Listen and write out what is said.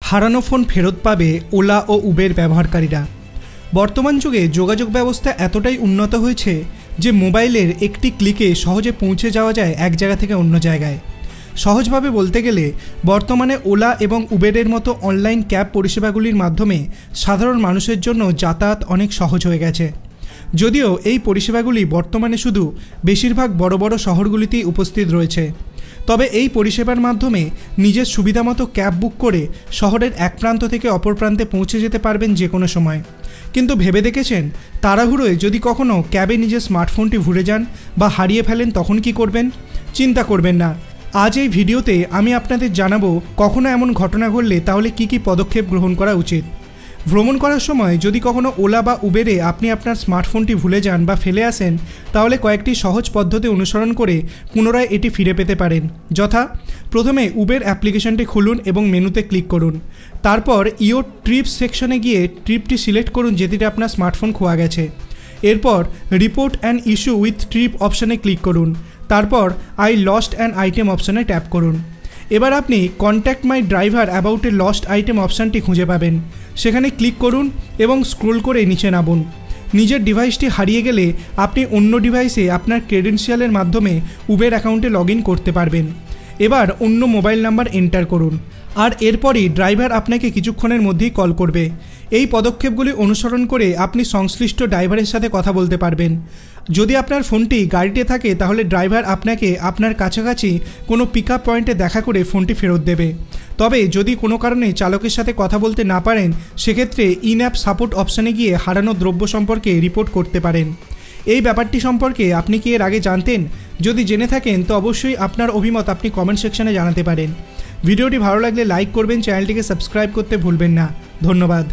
হারানো ফোন ফেরত পাবে ওলা ও উবের ব্যবহারকারীরা। বর্তমান যুগে যোগাযোগ ব্যবস্থা এতটাই উন্নত হয়েছে যে মোবাইলের একটি ক্লিকে সহজে পৌঁছে যাওয়া যায় এক জায়গা থেকে অন্য জায়গায়। সহজভাবে বলতে গেলে বর্তমানে ওলা এবং উবেরের মতো অনলাইন ক্যাব পরিষেবাগুলির মাধ্যমে সাধারণ মানুষের জন্য যাতায়াত অনেক সহজ হয়ে গেছে। যদিও এই পরিষেবাগুলি বর্তমানে শুধু বেশিরভাগ বড় বড় শহরগুলিতেই উপস্থিত রয়েছে, তবে এই পরিষেবার মাধ্যমে নিজের সুবিধামতো ক্যাব বুক করে শহরের এক প্রান্ত থেকে অপর প্রান্তে পৌঁছে যেতে পারবেন যে কোনো সময়। কিন্তু ভেবে দেখেছেন, তাড়াহুড়োয় যদি কখনও ক্যাবে নিজের স্মার্টফোনটি ভুলে যান বা হারিয়ে ফেলেন তখন কি করবেন? চিন্তা করবেন না, আজ এই ভিডিওতে আমি আপনাদের জানাবো কখনো এমন ঘটনা ঘটলে তাহলে কি কি পদক্ষেপ গ্রহণ করা উচিত। ভ্রমণ করার সময় যদি কখনো ওলা বা উবেরে আপনি আপনার স্মার্টফোনটি ভুলে যান বা ফেলে আসেন, তাহলে কয়েকটি সহজ পদ্ধতি অনুসরণ করে পুনরায় এটি ফিরে পেতে পারেন। যথা, প্রথমে উবের অ্যাপ্লিকেশনটি খুলুন এবং মেনুতে ক্লিক করুন। তারপর ইওর ট্রিপস সেকশনে গিয়ে ট্রিপটি সিলেক্ট করুন যেটিতে আপনার স্মার্টফোন খোয়া গেছে। এরপর report and issue with trip অপশানে ক্লিক করুন। তারপর আই লস্ট অ্যান আইটেম অপশানে ট্যাপ করুন। এবার আপনি contact my driver about a lost item অপশানটি খুঁজে পাবেন। সেখানে ক্লিক করুন এবং স্ক্রোল করে নিচে নামুন। নিজের ডিভাইসটি হারিয়ে গেলে আপনি অন্য ডিভাইসে আপনার ক্রেডেনশিয়ালের মাধ্যমে উবের অ্যাকাউন্টে লগ ইন করতে পারবেন। এবার অন্য মোবাইল নাম্বার এন্টার করুন, আর এরপরই ড্রাইভার আপনাকে কিছুক্ষণের মধ্যেই কল করবে। এই পদক্ষেপগুলি অনুসরণ করে আপনি সংশ্লিষ্ট ড্রাইভারের সাথে কথা বলতে পারবেন। যদি আপনার ফোনটি গাড়িতে থাকে তাহলে ড্রাইভার আপনাকে আপনার কাছাকাছি কোনো পিক আপ পয়েন্টে দেখা করে ফোনটি ফেরত দেবে। তবে যদি কোনো কারণে চালকের সাথে কথা বলতে না পারেন, সেক্ষেত্রে ইন অ্যাপ সাপোর্ট অপশানে গিয়ে হারানো দ্রব্য সম্পর্কে রিপোর্ট করতে পারেন। এই ব্যাপারটি সম্পর্কে আপনি কি এর আগে জানতেন? যদি জেনে থাকেন তো অবশ্যই আপনার অভিমত আপনি কমেন্ট সেকশনে জানাতে পারেন। ভিডিওটি ভালো লাগলে লাইক করবেন, চ্যানেলটিকে সাবস্ক্রাইব করতে ভুলবেন না। ধন্যবাদ।